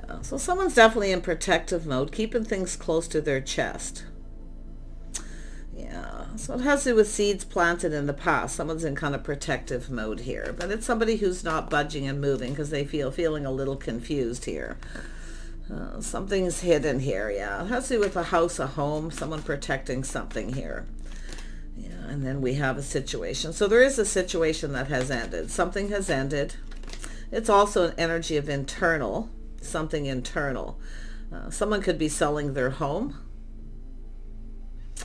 Yeah, so someone's definitely in protective mode, keeping things close to their chest. Yeah, so it has to do with seeds planted in the past. Someone's in kind of protective mode here, but it's somebody who's not budging and moving because they feeling a little confused here. Something's hidden here. Yeah, it has to do with a house, a home, someone protecting something here. Yeah, and then we have a situation. So there is a situation that has ended. Something has ended. It's also an energy of internal, something internal. Someone could be selling their home,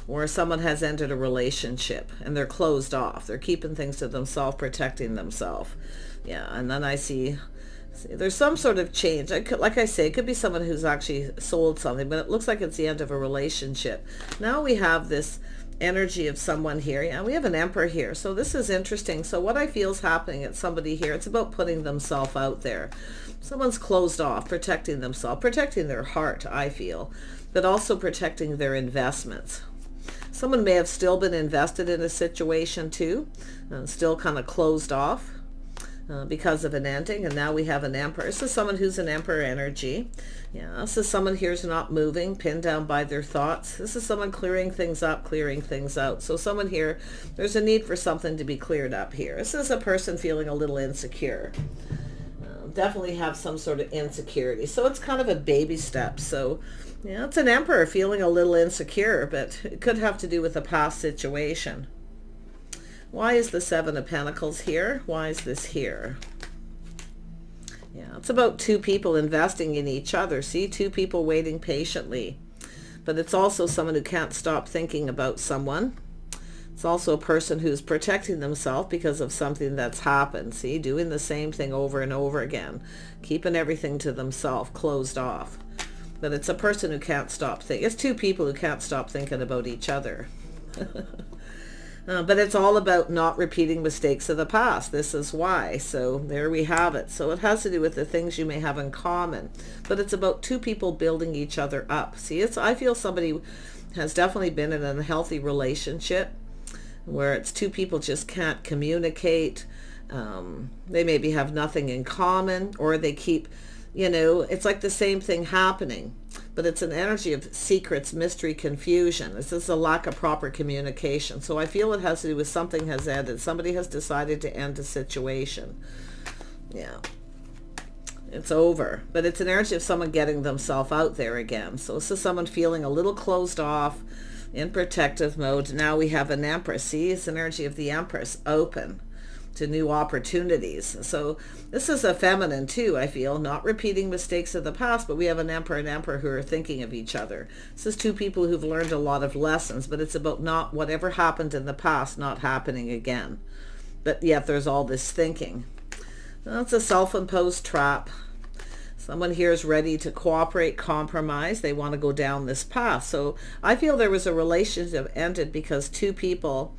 or someone has ended a relationship and they're closed off. They're keeping things to themselves, protecting themselves. Yeah, and then I see there's some sort of change. Like I say, it could be someone who's actually sold something, but it looks like it's the end of a relationship. Now we have this energy of someone here. Yeah, we have an emperor here. So this is interesting. So what I feel is happening at somebody here, it's about putting themselves out there. Someone's closed off, protecting themselves, protecting their heart, I feel, but also protecting their investments. Someone may have still been invested in a situation too, still kind of closed off because of an ending, and now we have an emperor. This is someone who's an emperor energy. Yeah, this is someone here's not moving, pinned down by their thoughts. This is someone clearing things up, clearing things out. So someone here, there's a need for something to be cleared up here. This is a person feeling a little insecure. Definitely have some sort of insecurity. So it's kind of a baby step. So yeah, it's an emperor feeling a little insecure, but it could have to do with a past situation. Why is the Seven of Pentacles here? Why is this here? Yeah, it's about two people investing in each other. See, two people waiting patiently. But it's also someone who can't stop thinking about someone. It's also a person who's protecting themselves because of something that's happened. See, doing the same thing over and over again. Keeping everything to themselves, closed off. But it's a person who can't stop thinking. It's two people who can't stop thinking about each other. But it's all about not repeating mistakes of the past. This is why. So there we have it. So it has to do with the things you may have in common. But it's about two people building each other up. See, I feel somebody has definitely been in a unhealthy relationship where it's two people just can't communicate. They maybe have nothing in common, or they keep, it's like the same thing happening, but it's an energy of secrets, mystery, confusion. This is a lack of proper communication. So I feel it has to do with something has ended. Somebody has decided to end a situation. Yeah. It's over. But it's an energy of someone getting themselves out there again. So this is someone feeling a little closed off, in protective mode. Now we have an Empress. See, it's an energy of the Empress, open to new opportunities. So this is a feminine too, I feel, not repeating mistakes of the past, but we have an Emperor and Emperor who are thinking of each other. This is two people who've learned a lot of lessons, but it's about not whatever happened in the past not happening again. But yet there's all this thinking. That's a self-imposed trap. Someone here is ready to cooperate, compromise. They want to go down this path. So I feel there was a relationship ended because two people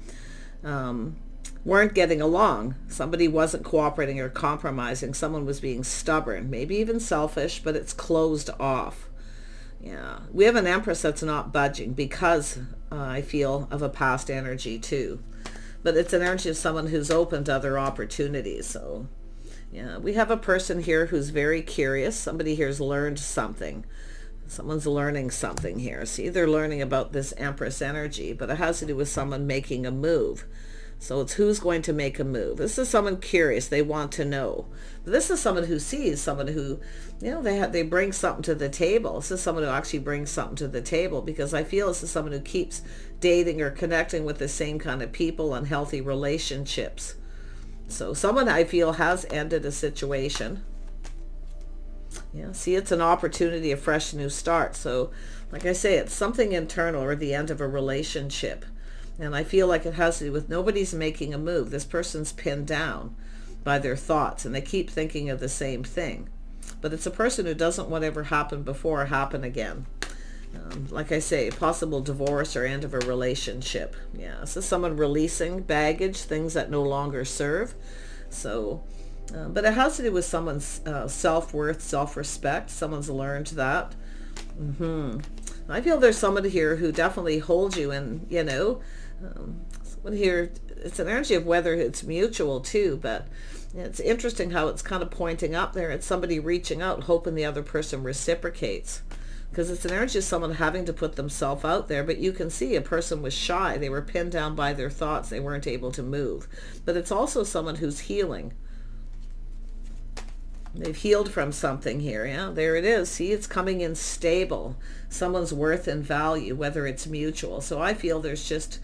weren't getting along. Somebody wasn't cooperating or compromising. Someone was being stubborn, maybe even selfish, but it's closed off. Yeah, we have an Empress that's not budging because I feel of a past energy too. But it's an energy of someone who's open to other opportunities. So yeah, we have a person here who's very curious. Somebody here's learned something. Someone's learning something here. See, they're learning about this Empress energy, but it has to do with someone making a move. So it's who's going to make a move. This is someone curious. They want to know. But this is someone who sees, someone who, they bring something to the table. This is someone who actually brings something to the table, because I feel this is someone who keeps dating or connecting with the same kind of people, unhealthy relationships. So someone I feel has ended a situation. Yeah, see, it's an opportunity, a fresh new start. So like I say, it's something internal or the end of a relationship. And I feel like it has to do with nobody's making a move. This person's pinned down by their thoughts and they keep thinking of the same thing. But it's a person who doesn't want whatever happened before happen again. Like I say, possible divorce or end of a relationship. Yeah, so someone releasing baggage, things that no longer serve. So, but it has to do with someone's self-worth, self-respect. Someone's learned that. I feel there's somebody here who definitely holds you in, someone here, it's an energy of whether it's mutual too, but It's interesting how it's kind of pointing up there. It's somebody reaching out, hoping the other person reciprocates. Because it's an energy of someone having to put themselves out there. But you can see a person was shy. They were pinned down by their thoughts. They weren't able to move. But it's also someone who's healing. They've healed from something here. Yeah, there it is. See, it's coming in stable. Someone's worth and value, whether it's mutual. So I feel there's just,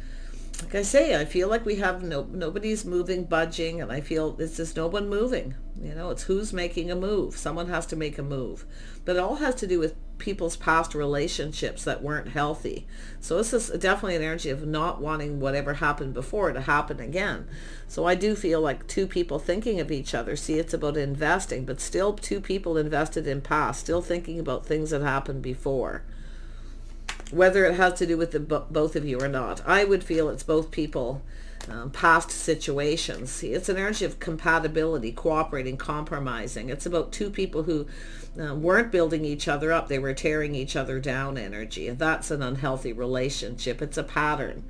like I say, I feel like we have nobody's moving, budging, and I feel it's just no one moving. You know, it's who's making a move. Someone has to make a move. But it all has to do with people's past relationships that weren't healthy. So this is definitely an energy of not wanting whatever happened before to happen again. So I do feel like two people thinking of each other. See, it's about investing, but still two people invested in past, still thinking about things that happened before. Whether it has to do with both of you or not, I would feel it's both people, past situations. See, it's an energy of compatibility, cooperating, compromising. It's about two people who weren't building each other up. They were tearing each other down energy. And that's an unhealthy relationship. It's a pattern.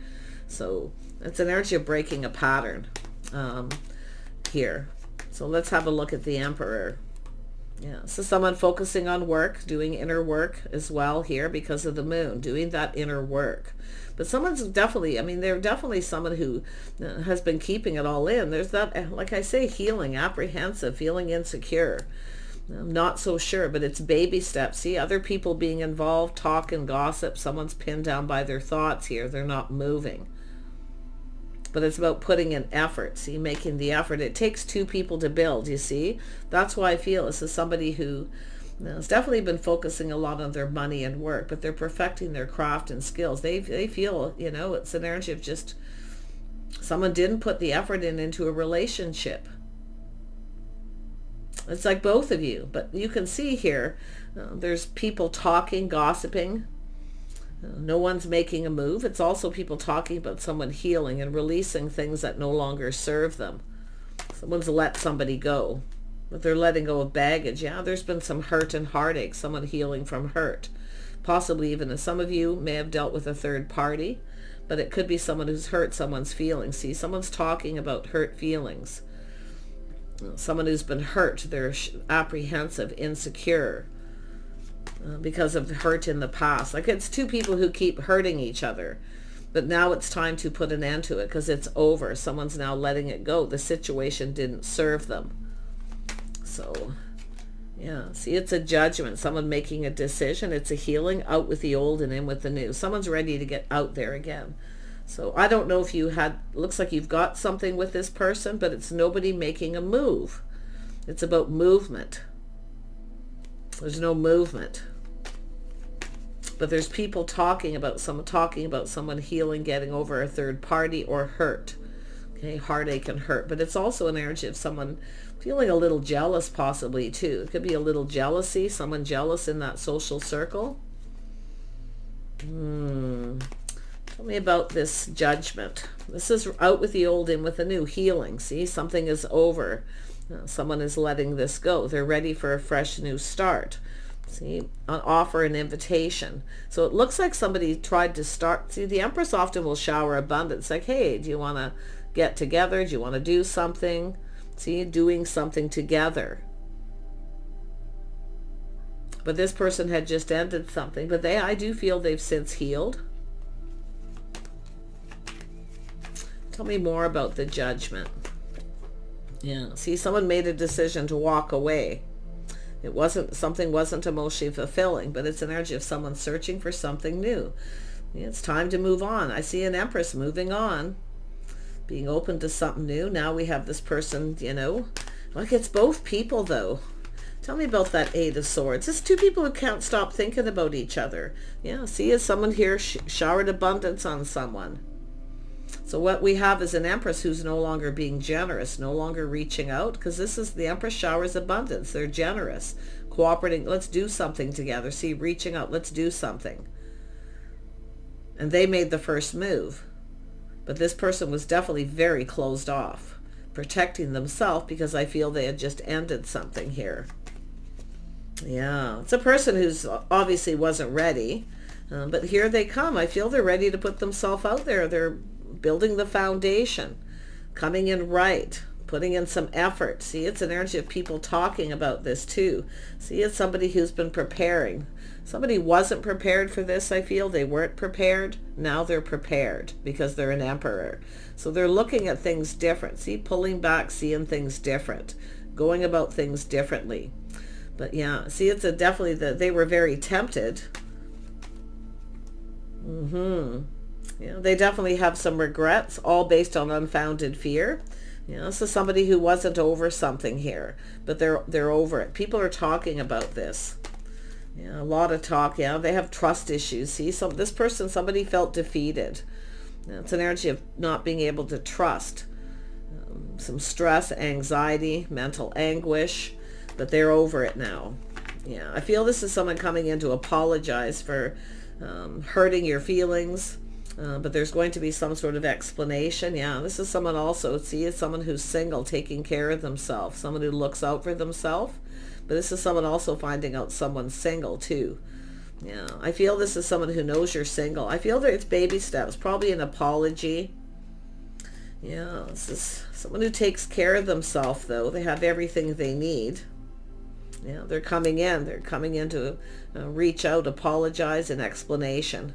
So it's an energy of breaking a pattern here. So let's have a look at the Emperor. Yeah, so someone focusing on work, doing inner work as well here because of the moon, doing that inner work. But someone's definitely, I mean, they're definitely someone who has been keeping it all in. There's that, like I say, healing, apprehensive, feeling insecure. I'm not so sure, but it's baby steps. See, other people being involved, talk and gossip. Someone's pinned down by their thoughts here. They're not moving. But it's about putting in effort. See, making the effort. It takes two people to build, you see. That's why I feel this is somebody who has definitely been focusing a lot on their money and work, but they're perfecting their craft and skills. They feel, you know, it's an energy of just someone didn't put the effort into a relationship. It's like both of you, but you can see here, there's people talking, gossiping. No one's making a move. It's also people talking about someone healing and releasing things that no longer serve them. Someone's let somebody go, but they're letting go of baggage. Yeah, there's been some hurt and heartache, someone healing from hurt. Possibly even as some of you may have dealt with a third party, but it could be someone who's hurt someone's feelings. See, someone's talking about hurt feelings. Someone who's been hurt, they're apprehensive, insecure, because of hurt in the past. Like it's two people who keep hurting each other, but now it's time to put an end to it because it's over. Someone's now letting it go. The situation didn't serve them. So yeah, see, it's a judgment, someone making a decision. It's a healing, out with the old and in with the new. Someone's ready to get out there again. So I don't know if you had, looks like you've got something with this person, but it's nobody making a move. It's about movement. There's no movement. But there's people talking about someone healing, getting over a third party or hurt. Okay, heartache and hurt. But it's also an energy of someone feeling a little jealous possibly too. It could be a little jealousy, someone jealous in that social circle. Tell me about this judgment. This is out with the old, in with the new, healing. See, something is over. Someone is letting this go. They're ready for a fresh new start. See, an offer, an invitation. So it looks like somebody tried to start. See, the Empress often will shower abundance. Like, hey, do you want to get together? Do you want to do something? See, doing something together. But this person had just ended something. But I do feel they've since healed. Tell me more about the judgment. Yeah, see, someone made a decision to walk away. Something wasn't emotionally fulfilling, but it's an energy of someone searching for something new. Yeah, it's time to move on. I see an Empress moving on, being open to something new. Now we have this person, you know, like it's both people though. Tell me about that Eight of Swords. It's two people who can't stop thinking about each other. Yeah, see, is someone here showered abundance on someone. So what we have is an Empress who's no longer being generous, no longer reaching out, because this is the Empress showers abundance. They're generous, cooperating. Let's do something together. See, reaching out. Let's do something. And they made the first move. But this person was definitely very closed off, protecting themselves because I feel they had just ended something here. Yeah, it's a person who's obviously wasn't ready, but here they come. I feel they're ready to put themselves out there. They're building the foundation, coming in right, putting in some effort. See, it's an energy of people talking about this too. See, it's somebody who's been preparing. Somebody wasn't prepared for this, I feel. They weren't prepared. Now they're prepared because they're an emperor. So they're looking at things different. See, pulling back, seeing things different, going about things differently. But yeah, see, it's definitely that they were very tempted. Yeah, they definitely have some regrets, all based on unfounded fear. You know, this is somebody who wasn't over something here, but they're over it. People are talking about this. Yeah, a lot of talk. Yeah, they have trust issues. See, this person, somebody felt defeated. It's an energy of not being able to trust. Some stress, anxiety, mental anguish, but they're over it now. Yeah, I feel this is someone coming in to apologize for hurting your feelings, but there's going to be some sort of explanation. Yeah, this is someone also, see, it's someone who's single, taking care of themselves, someone who looks out for themselves. But this is someone also finding out someone's single too. Yeah, I feel this is someone who knows you're single. I feel that it's baby steps, probably an apology. Yeah, this is someone who takes care of themselves, though. They have everything they need. Yeah, they're coming in. They're coming in to reach out, apologize, and explanation.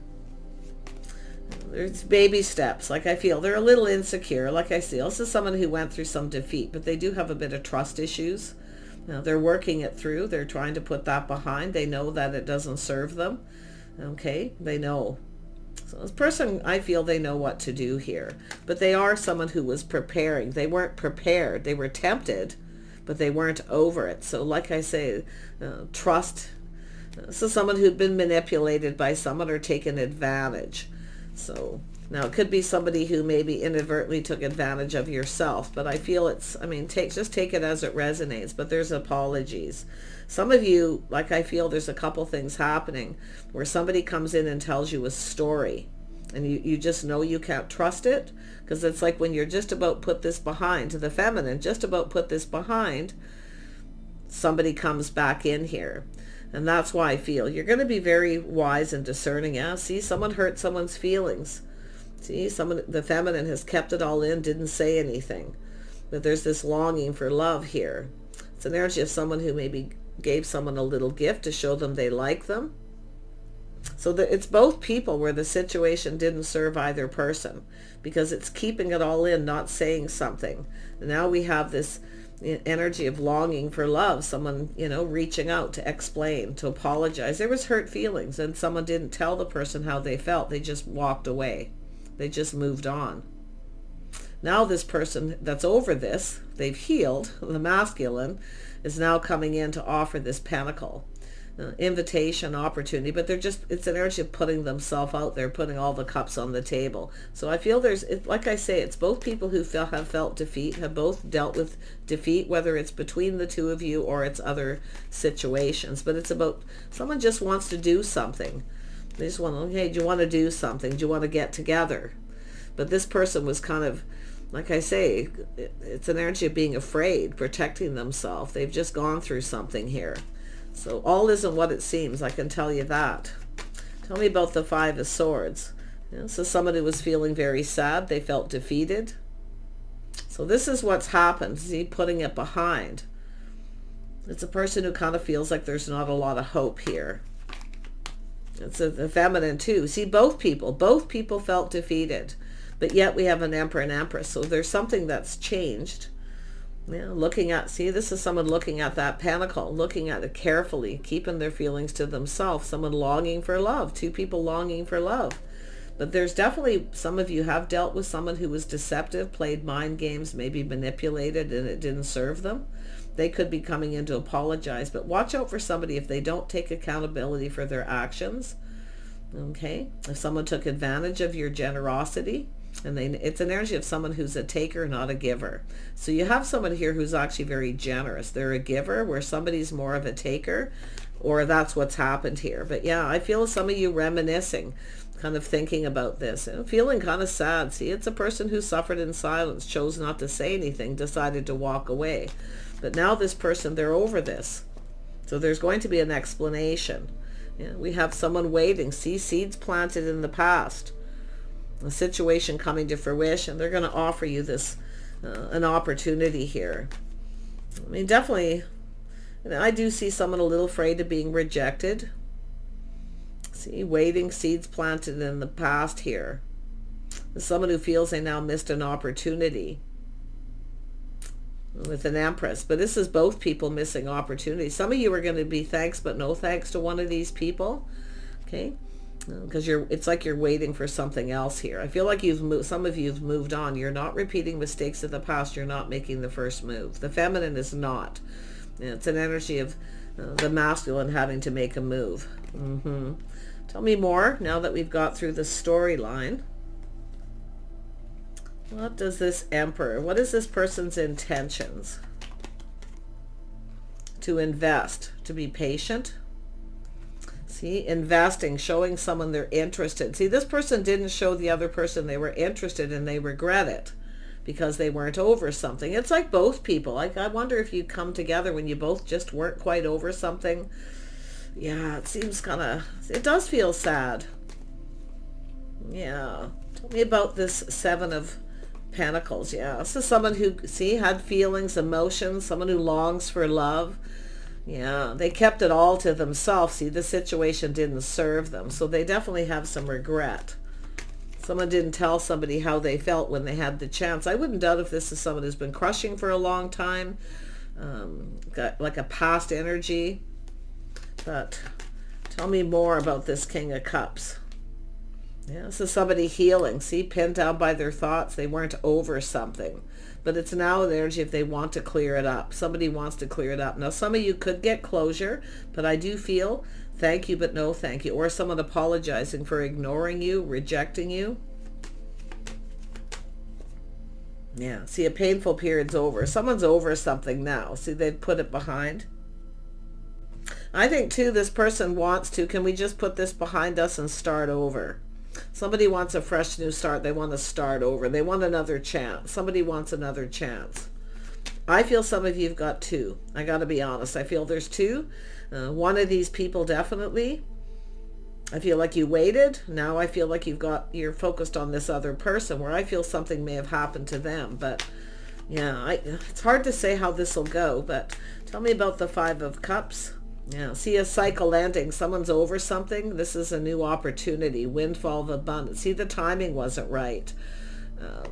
There's baby steps. Like, I feel they're a little insecure. Like I see, this is someone who went through some defeat, but they do have a bit of trust issues. Now, they're working it through. They're trying to put that behind. They know that it doesn't serve them. Okay, they know. So this person, I feel they know what to do here. But they are someone who was preparing. They weren't prepared. They were tempted, but they weren't over it. So like I say, trust. This is someone who'd been manipulated by someone or taken advantage. So now it could be somebody who maybe inadvertently took advantage of yourself, but I feel it's, I mean, just take it as it resonates, but there's apologies. Some of you, like, I feel there's a couple things happening where somebody comes in and tells you a story and you just know you can't trust it, because it's like when you're just about put this behind, to the feminine, just about put this behind, somebody comes back in here. And that's why I feel you're going to be very wise and discerning. Yeah, see, someone hurt someone's feelings. See, someone, the feminine has kept it all in, didn't say anything. But there's this longing for love here. It's an energy of someone who maybe gave someone a little gift to show them they like them. So it's both people where the situation didn't serve either person, because it's keeping it all in, not saying something. And now we have this energy of longing for love, someone, you know, reaching out to explain, to apologize. There was hurt feelings and someone didn't tell the person how they felt. They just walked away. They just moved on. Now this person that's over this, they've healed, the masculine, is now coming in to offer this pentacle, invitation, opportunity, but it's an energy of putting themselves out there, putting all the cups on the table. So I feel like I say, it's both people who have felt defeat, have both dealt with defeat, whether it's between the two of you or it's other situations, but it's about someone just wants to do something. They just want, okay, do you want to do something? Do you want to get together? But this person was kind of, like I say, it's an energy of being afraid, protecting themselves. They've just gone through something here. So all isn't what it seems, I can tell you that. Tell me about the Five of Swords. So somebody was feeling very sad. They felt defeated. So this is what's happened. See, putting it behind. It's a person who kind of feels like there's not a lot of hope here. It's the feminine too. See, both people felt defeated. But yet we have an Emperor and Empress. So there's something that's changed. Yeah, looking at, see, this is someone looking at that pentacle, looking at it carefully, keeping their feelings to themselves. Someone longing for love, two people longing for love. But there's definitely, some of you have dealt with someone who was deceptive, played mind games, maybe manipulated, and it didn't serve them. They could be coming in to apologize, but watch out for somebody if they don't take accountability for their actions. Okay, if someone took advantage of your generosity, and it's an energy of someone who's a taker, not a giver. So you have someone here who's actually very generous. They're a giver, where somebody's more of a taker, or that's what's happened here. But yeah, I feel some of you reminiscing, kind of thinking about this and feeling kind of sad. See, it's a person who suffered in silence, chose not to say anything, decided to walk away. But now this person, they're over this. So there's going to be an explanation. Yeah, we have someone waiting. See, seeds planted in the past. A situation coming to fruition. They're going to offer you this an opportunity here. I mean, definitely, I do see someone a little afraid of being rejected. See, waiting, seeds planted in the past here. Someone who feels they now missed an opportunity with an Empress. But this is both people missing opportunities. Some of you are going to be thanks but no thanks to one of these people. Okay? Because it's like you're waiting for something else here. I feel like some of you have moved on. You're not repeating mistakes of the past. You're not making the first move. The feminine is not. It's an energy of the masculine having to make a move. Tell me more now that we've got through the storyline. What does this Emperor, what is this person's intentions? To invest, to be patient. See, investing, showing someone they're interested. See, this person didn't show the other person they were interested and they regret it because they weren't over something. It's like both people. Like, I wonder if you come together when you both just weren't quite over something. Yeah, it seems kind of, it does feel sad. Yeah. Tell me about this Seven of Pentacles. Yeah, this is someone who, see, had feelings, emotions, someone who longs for love. Yeah, they kept it all to themselves. See, the situation didn't serve them. So they definitely have some regret. Someone didn't tell somebody how they felt when they had the chance. I wouldn't doubt if this is someone who's been crushing for a long time. Got like a past energy. But tell me more about this King of Cups. Yeah, this is somebody healing. See, pinned down by their thoughts. They weren't over something. But it's now the energy if they want to clear it up. Somebody wants to clear it up. Now, some of you could get closure, but I do feel thank you, but no thank you. Or someone apologizing for ignoring you, rejecting you. Yeah, see, a painful period's over. Someone's over something now. See, they've put it behind. I think, too, this person wants to, can we just put this behind us and start over? Somebody wants a fresh new start. They want to start over. They want another chance. Somebody wants another chance. I feel some of you have got two. I got to be honest. I feel there's two. One of these people definitely. I feel like you waited. Now I feel like you're focused on this other person where I feel something may have happened to them. But yeah, it's hard to say how this will go. But tell me about the Five of Cups. Yeah, see a cycle ending. Someone's over something. This is a new opportunity. Windfall of abundance. See, the timing wasn't right.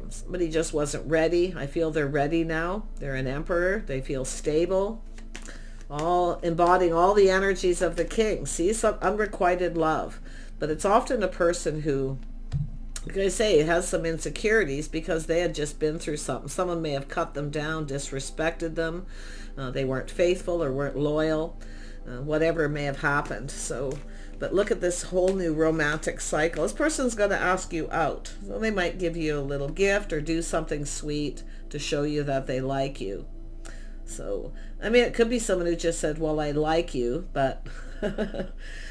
Somebody just wasn't ready. I feel they're ready now. They're an Emperor. They feel stable. All embodying all the energies of the King. See, some unrequited love. But it's often a person who, like I say, has some insecurities because they had just been through something. Someone may have cut them down, disrespected them. They weren't faithful or weren't loyal. Whatever may have happened. So, but look at this whole new romantic cycle. This person's going to ask you out. So they might give you a little gift or do something sweet to show you that they like you. So, I mean, it could be someone who just said, well, I like you, but,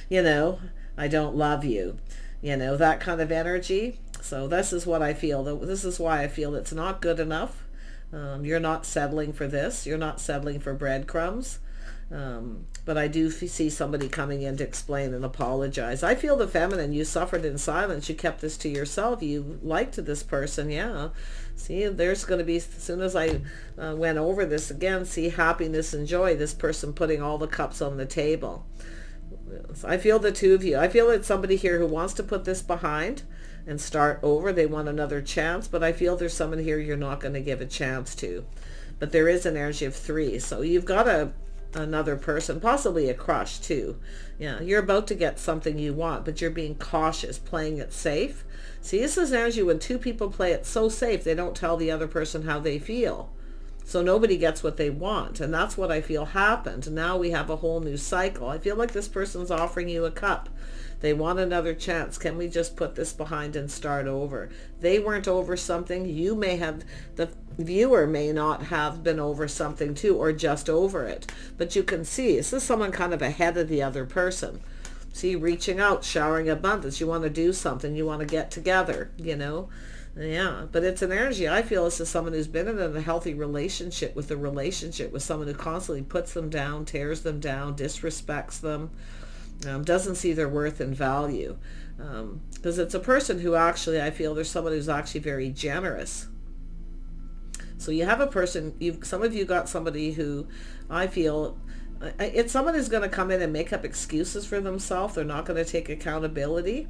you know, I don't love you. You know, that kind of energy. So this is what I feel. This is why I feel it's not good enough. You're not settling for this. You're not settling for breadcrumbs. But I do see somebody coming in to explain and apologize. I feel the feminine, you suffered in silence. You kept this to yourself. You liked this person. Yeah. See, there's going to be, as soon as I went over this again, see happiness and joy, this person putting all the cups on the table. So I feel the two of you. I feel it's somebody here who wants to put this behind and start over. They want another chance, but I feel there's someone here you're not going to give a chance to. But there is an energy of three. So you've got another person, possibly a crush too. Yeah, you're about to get something you want, but you're being cautious, playing it safe. See, this is energy when two people play it so safe, they don't tell the other person how they feel. So nobody gets what they want. And that's what I feel happened. Now we have a whole new cycle. I feel like this person's offering you a cup. They want another chance. Can we just put this behind and start over? They weren't over something. You may have, the viewer may not have been over something too, or just over it. But you can see, this is someone kind of ahead of the other person. See, reaching out, showering abundance. You want to do something. You want to get together, you know. Yeah, but it's an energy. I feel this is someone who's been in a healthy relationship with someone who constantly puts them down, tears them down, disrespects them, doesn't see their worth and value. Because it's a person who actually, I feel there's someone who's actually very generous. So you have a person, some of you got somebody who I feel, it's someone who's going to come in and make up excuses for themselves. They're not going to take accountability.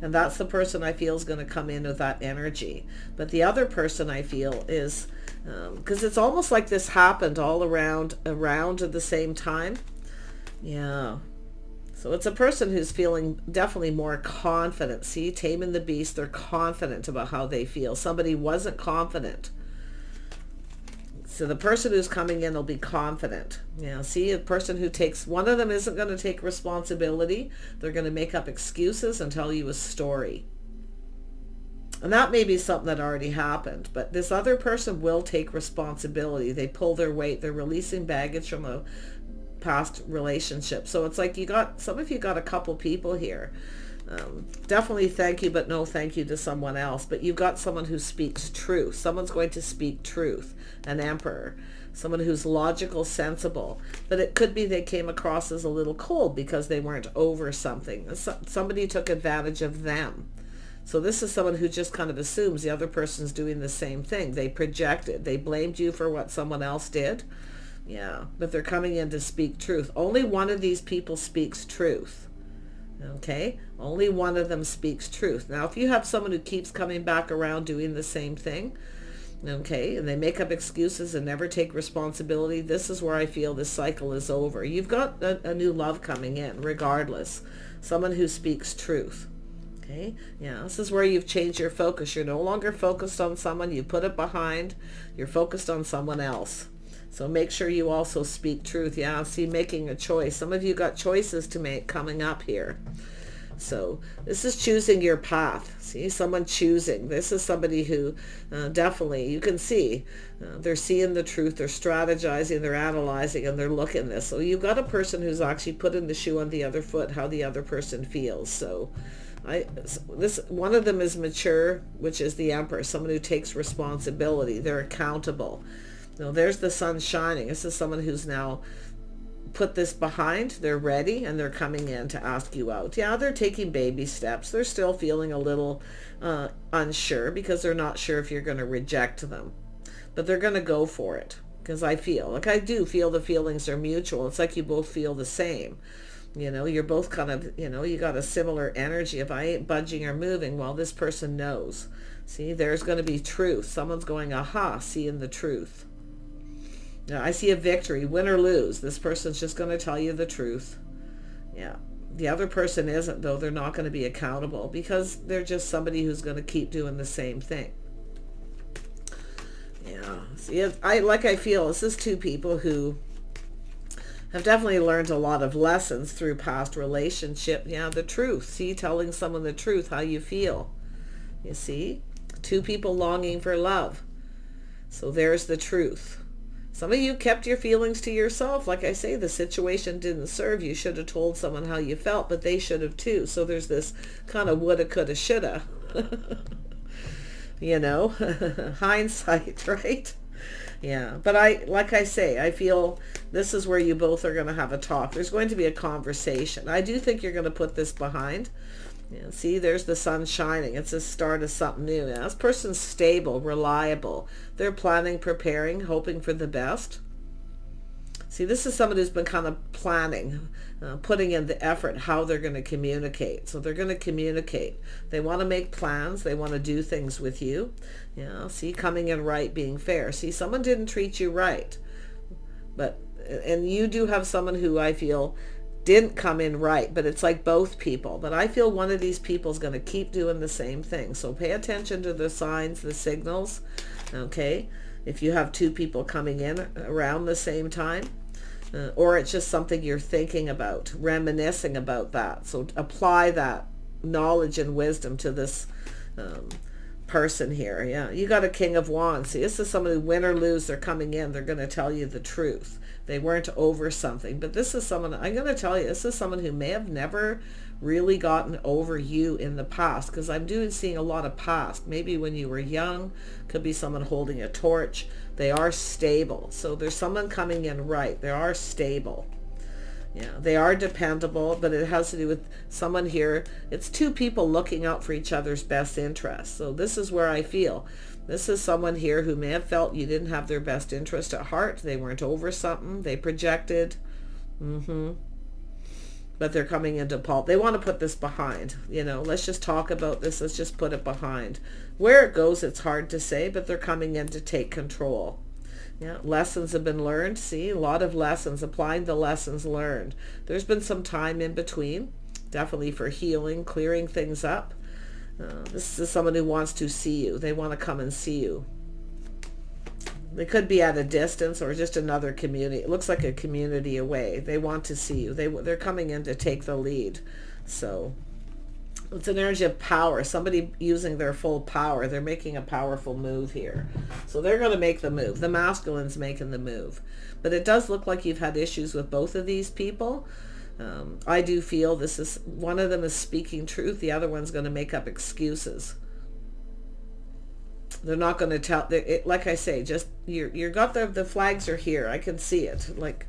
And that's the person I feel is going to come in with that energy. But the other person I feel is, because it's almost like this happened all around at the same time. Yeah. So it's a person who's feeling definitely more confident. See, taming the beast, they're confident about how they feel. Somebody wasn't confident. So the person who's coming in will be confident. Yeah, see, a person who takes, one of them isn't going to take responsibility. They're going to make up excuses and tell you a story. And that may be something that already happened. But this other person will take responsibility. They pull their weight. They're releasing baggage from a past relationship. So it's like some of you got a couple people here. Definitely thank you, but no thank you to someone else. But you've got someone who speaks truth. Someone's going to speak truth. An emperor. Someone who's logical, sensible. But it could be they came across as a little cold because they weren't over something. Somebody took advantage of them. So this is someone who just kind of assumes the other person's doing the same thing. They projected. They blamed you for what someone else did. Yeah, but they're coming in to speak truth. Only one of these people speaks truth. Okay? Only one of them speaks truth. Now, if you have someone who keeps coming back around doing the same thing, okay, and they make up excuses and never take responsibility, this is where I feel this cycle is over. You've got a new love coming in, regardless. Someone who speaks truth. Okay, yeah, this is where you've changed your focus. You're no longer focused on someone. You put it behind. You're focused on someone else. So make sure you also speak truth. Yeah, see, making a choice. Some of you got choices to make coming up here. So this is choosing your path. See, someone choosing. This is somebody who definitely, you can see, they're seeing the truth, they're strategizing, they're analyzing, and they're looking this. So you've got a person who's actually putting the shoe on the other foot, how the other person feels. So one of them is mature, which is the Emperor, someone who takes responsibility. They're accountable. Now, there's the sun shining. This is someone who's now put this behind. They're ready and they're coming in to ask you out. Yeah, they're taking baby steps. They're still feeling a little unsure because they're not sure if you're going to reject them. But they're going to go for it because I do feel the feelings are mutual. It's like you both feel the same. You know, you're both kind of, you got a similar energy. If I ain't budging or moving, well, this person knows. See, there's going to be truth. Someone's going, aha, seeing the truth. Now, I see a victory, win or lose. This person's just going to tell you the truth. Yeah. The other person isn't, though. They're not going to be accountable because they're just somebody who's going to keep doing the same thing. Yeah. See, I feel this is two people who have definitely learned a lot of lessons through past relationship. Yeah, the truth. See, telling someone the truth, how you feel. You see? Two people longing for love. So there's the truth. Some of you kept your feelings to yourself. Like I say, the situation didn't serve. You should have told someone how you felt, but they should have too. So there's this kind of woulda, coulda, shoulda. Hindsight, right? Yeah, but like I say, I feel this is where you both are going to have a talk. There's going to be a conversation. I do think you're going to put this behind. Yeah, see, there's the sun shining. It's the start of something new. Yeah, this person's stable, reliable. They're planning, preparing, hoping for the best. See, this is someone who's been kind of planning, putting in the effort how they're going to communicate. So they're going to communicate. They want to make plans. They want to do things with you. Yeah, see, coming in right, being fair. See, someone didn't treat you right. And you do have someone who I feel didn't come in right, but it's like both people. But I feel one of these people is going to keep doing the same thing. So pay attention to the signs, the signals, okay? If you have two people coming in around the same time, or it's just something you're thinking about, reminiscing about that. So apply that knowledge and wisdom to this person here. Yeah, you got a King of Wands. See, this is someone who, win or lose, they're coming in. They're going to tell you the truth. They weren't over something. But this is someone, I'm going to tell you, this is someone who may have never really gotten over you in the past, because I'm seeing a lot of past. Maybe when you were young, could be someone holding a torch. They are stable. So there's someone coming in right. They are stable. Yeah, they are dependable, but it has to do with someone here. It's two people looking out for each other's best interests. So this is where I feel This is someone here who may have felt you didn't have their best interest at heart. They weren't over something. They projected. But they're coming into pulp. They want to put this behind. Let's just talk about this. Let's just put it behind. Where it goes, it's hard to say, but they're coming in to take control. Yeah, lessons have been learned. See, a lot of lessons, applying the lessons learned. There's been some time in between, definitely for healing, clearing things up. This is someone who wants to see you. They want to come and see you. They could be at a distance or just another community. It looks like a community away. They want to see you. They're coming in to take the lead. So it's an energy of power. Somebody using their full power. They're making a powerful move here. So they're going to make the move. The masculine's making the move. But it does look like you've had issues with both of these people. I do feel this is, one of them is speaking truth. The other one's going to make up excuses. They're not going to tell, like I say, just, you got the flags are here. I can see it. Like,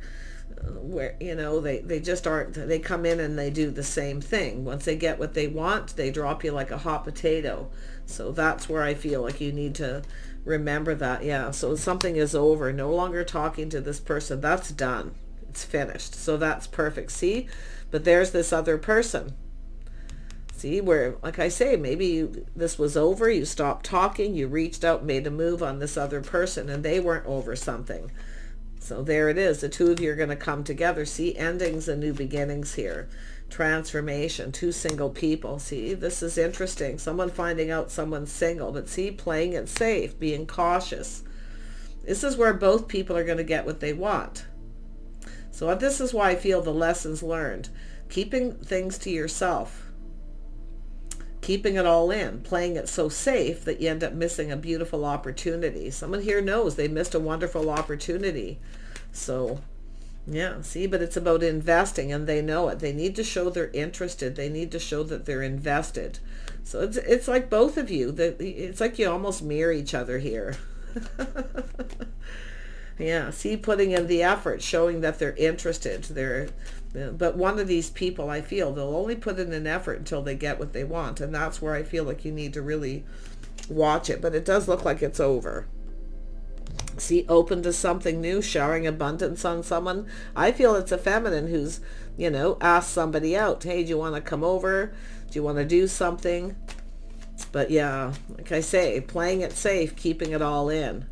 where, they just aren't, they come in and they do the same thing. Once they get what they want, they drop you like a hot potato. So that's where I feel like you need to remember that. Yeah, so something is over. No longer talking to this person. That's done. It's finished. So that's perfect. See? But there's this other person. See, where, like I say, maybe this was over, you stopped talking, you reached out, made a move on this other person, and they weren't over something. So there it is. The two of you are going to come together. See, endings and new beginnings here. Transformation. Two single people. See, this is interesting. Someone finding out someone's single, but see, playing it safe, being cautious. This is where both people are going to get what they want. So this is why I feel the lessons learned. Keeping things to yourself. Keeping it all in, playing it so safe that you end up missing a beautiful opportunity. Someone here knows they missed a wonderful opportunity. So, yeah, see, but it's about investing, and they know it. They need to show they're interested. They need to show that they're invested. So it's like both of you. It's like you almost mirror each other here. Yeah, see, putting in the effort, showing that they're interested. But one of these people, I feel, they'll only put in an effort until they get what they want. And that's where I feel like you need to really watch it. But it does look like it's over. See, open to something new, showering abundance on someone. I feel it's a feminine who's, asked somebody out. Hey, do you want to come over? Do you want to do something? But yeah, like I say, playing it safe, keeping it all in.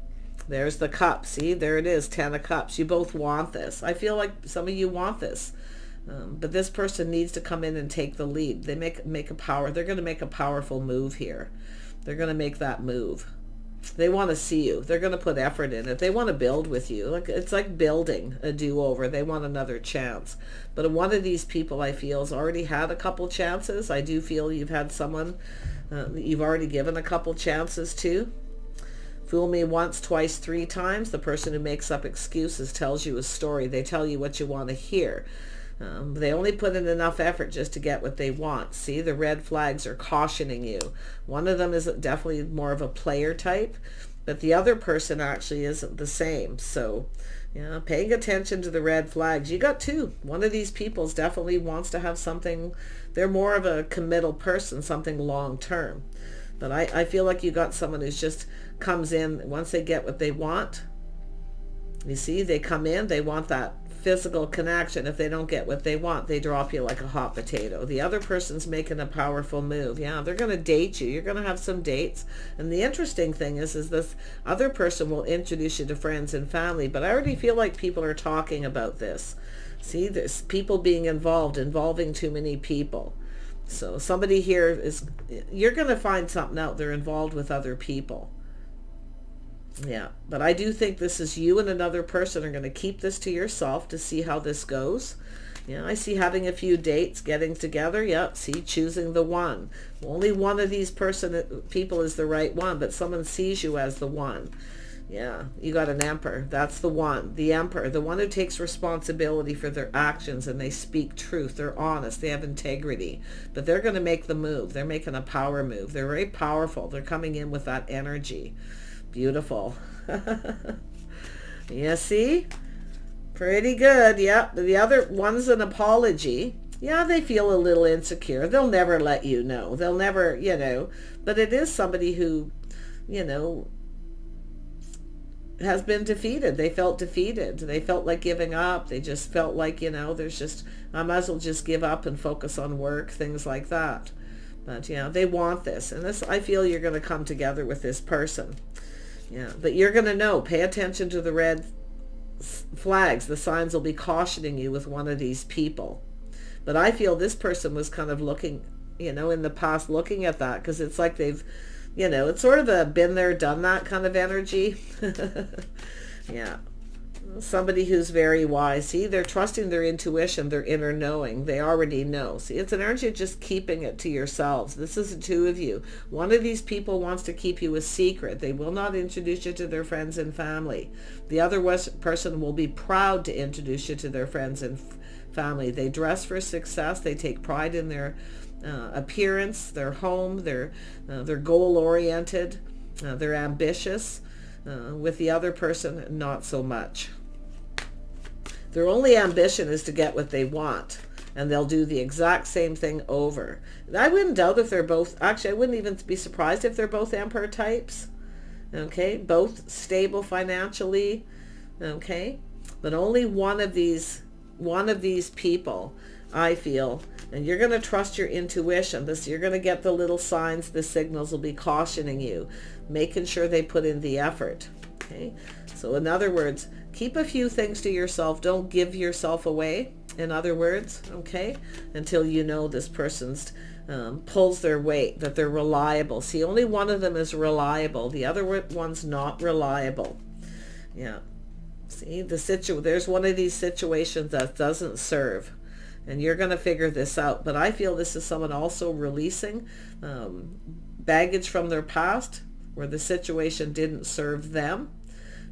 There's the cup. See, there it is, 10 of cups. You both want this. I feel like some of you want this. But this person needs to come in and take the lead. They make a power. They're going to make a powerful move here. They're going to make that move. They want to see you. They're going to put effort in it. They want to build with you. It's like building a do-over. They want another chance. But one of these people, I feel, has already had a couple chances. I do feel you've had someone you've already given a couple chances to. Fool me once, twice, three times. The person who makes up excuses tells you a story. They tell you what you want to hear. They only put in enough effort just to get what they want. See, the red flags are cautioning you. One of them is definitely more of a player type, but the other person actually isn't the same. So, paying attention to the red flags. You got two. One of these people definitely wants to have something. They're more of a committal person, something long term. But I feel like you got someone who's just comes in once they get what they want. You see, they come in, they want that physical connection. If they don't get what they want, they drop you like a hot potato. The other person's making a powerful move. Yeah, they're going to date you. You're going to have some dates. And the interesting thing is this other person will introduce you to friends and family. But I already feel like people are talking about this. See, there's people being involving too many people. So somebody here is, you're going to find something out. They're involved with other people. Yeah, but I do think this is you and another person are going to keep this to yourself to see how this goes. Yeah, I see having a few dates, getting together. Yeah, see, choosing the one. Only one of these people is the right one, but someone sees you as the one. Yeah, you got an emperor. That's the one. The emperor, the one who takes responsibility for their actions, and they speak truth. They're honest. They have integrity. But they're going to make the move. They're making a power move. They're very powerful. They're coming in with that energy. Beautiful. Yeah, see? Pretty good. Yeah, the other one's an apology. Yeah, they feel a little insecure. They'll never let you know. They'll never, but it is somebody who, has been defeated. They felt defeated. They felt like giving up. They just felt like, there's just, I might as well just give up and focus on work, things like that. But they want this. And this, I feel you're going to come together with this person. Yeah, but you're going to know, pay attention to the red flags. The signs will be cautioning you with one of these people. But I feel this person was kind of looking, in the past, looking at that, because it's like they've, it's sort of a been there, done that kind of energy. Yeah. Somebody who's very wise. See, they're trusting their intuition, their inner knowing. They already know. See, it's an energy of just keeping it to yourselves. This is the two of you. One of these people wants to keep you a secret. They will not introduce you to their friends and family. The other person will be proud to introduce you to their friends and family. They dress for success. They take pride in their appearance, their home. They're goal-oriented. They're ambitious. With the other person, not so much. Their only ambition is to get what they want, and they'll do the exact same thing over. I wouldn't doubt if they're both, actually I wouldn't even be surprised if they're both Emperor types. Okay, both stable financially. Okay, but only one of these people, I feel, and you're going to trust your intuition. You're going to get the little signs, the signals will be cautioning you, making sure they put in the effort. Okay, so in other words, keep a few things to yourself. Don't give yourself away, in other words, okay, until this person's pulls their weight, that they're reliable. See, only one of them is reliable. The other one's not reliable. Yeah. See, there's one of these situations that doesn't serve. And you're going to figure this out. But I feel this is someone also releasing baggage from their past, where the situation didn't serve them,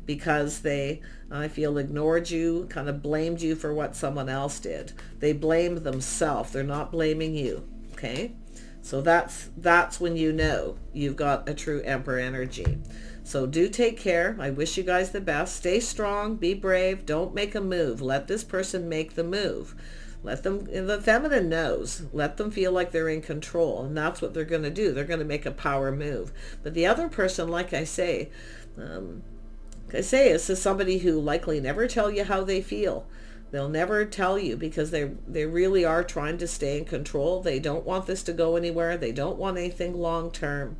because they, I feel, ignored you, kind of blamed you for what someone else did. They blamed themselves. They're not blaming you. Okay? So that's when you've got a true Emperor energy. So do take care. I wish you guys the best. Stay strong. Be brave. Don't make a move. Let this person make the move. Let them, the feminine knows, let them feel like they're in control, and that's what they're going to do. They're going to make a power move. But the other person, like I say, this is somebody who likely never tell you how they feel. They'll never tell you, because they really are trying to stay in control. They don't want this to go anywhere. They don't want anything long term.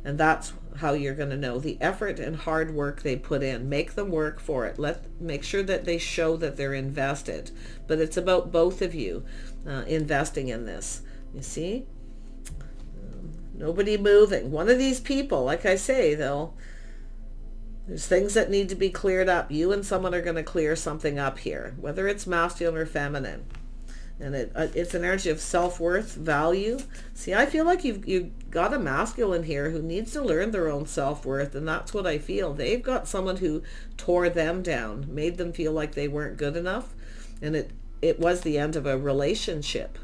And that's how you're going to know the effort and hard work they put in. Make them work for it. Make sure that they show that they're invested. But it's about both of you investing in this. You see? Nobody moving. One of these people, like I say, there's things that need to be cleared up. You and someone are going to clear something up here, whether it's masculine or feminine. And it's an energy of self-worth, value. See, I feel like you've got a masculine here who needs to learn their own self-worth, and that's what I feel. They've got someone who tore them down, made them feel like they weren't good enough, and it was the end of a relationship.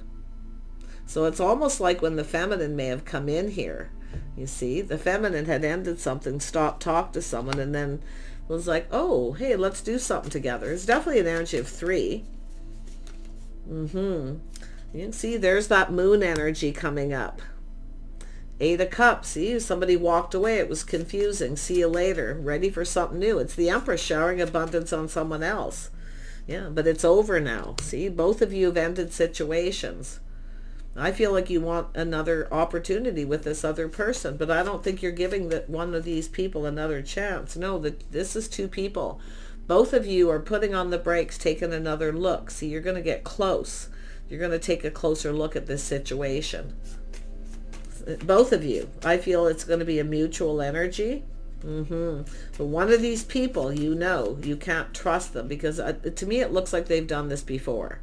So it's almost like when the feminine may have come in here. You see, the feminine had ended something, stopped, talked to someone, and then was like, oh, hey, let's do something together. It's definitely an energy of 3. You can see there's that moon energy coming up. 8 of Cups. See, somebody walked away. It was confusing. See you later. Ready for something new. It's the Empress showering abundance on someone else. Yeah, but it's over now. See, both of you have ended situations. I feel like you want another opportunity with this other person, but I don't think you're giving one of these people another chance. No, this is 2 people. Both of you are putting on the brakes, taking another look. See, you're going to get close. You're going to take a closer look at this situation. Both of you. I feel it's going to be a mutual energy. But one of these people, you can't trust them, because to me it looks like they've done this before.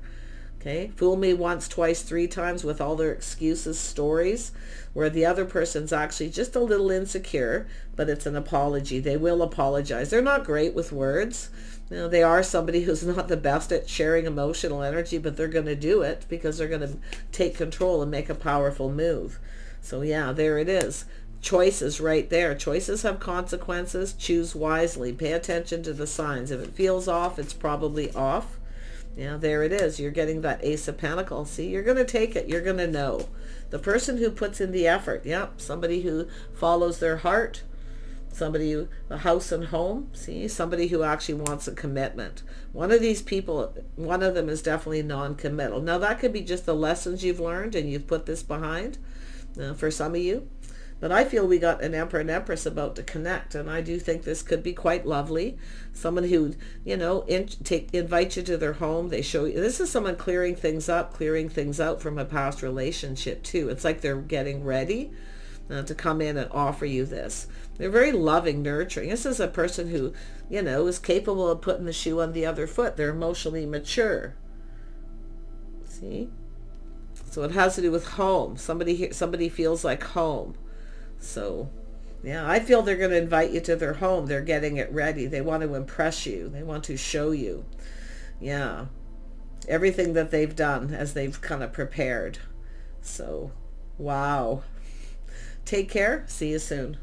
Okay, fool me once, twice, 3 times with all their excuses, stories, where the other person's actually just a little insecure, but it's an apology. They will apologize. They're not great with words. They are somebody who's not the best at sharing emotional energy, but they're going to do it because they're going to take control and make a powerful move. So yeah, there it is. Choices right there. Choices have consequences. Choose wisely. Pay attention to the signs. If it feels off, it's probably off. Yeah, there it is. You're getting that Ace of Pentacles. See, you're going to take it. You're going to know. The person who puts in the effort. Yep, somebody who follows their heart. Somebody, a house and home, see, somebody who actually wants a commitment. One of these people, one of them is definitely non-committal. Now that could be just the lessons you've learned and you've put this behind for some of you. But I feel we got an Emperor and Empress about to connect, and I do think this could be quite lovely. Someone who, you know, invite you to their home. They show you. This is someone clearing things up, clearing things out from a past relationship too. It's like they're getting ready to come in and offer you this. They're very loving, nurturing. This is a person who, you know, is capable of putting the shoe on the other foot. They're emotionally mature. See? So it has to do with home. Somebody feels like home. So, yeah, I feel they're going to invite you to their home. They're getting it ready. They want to impress you. They want to show you. Yeah. Everything that they've done as they've kind of prepared. So, wow. Take care. See you soon.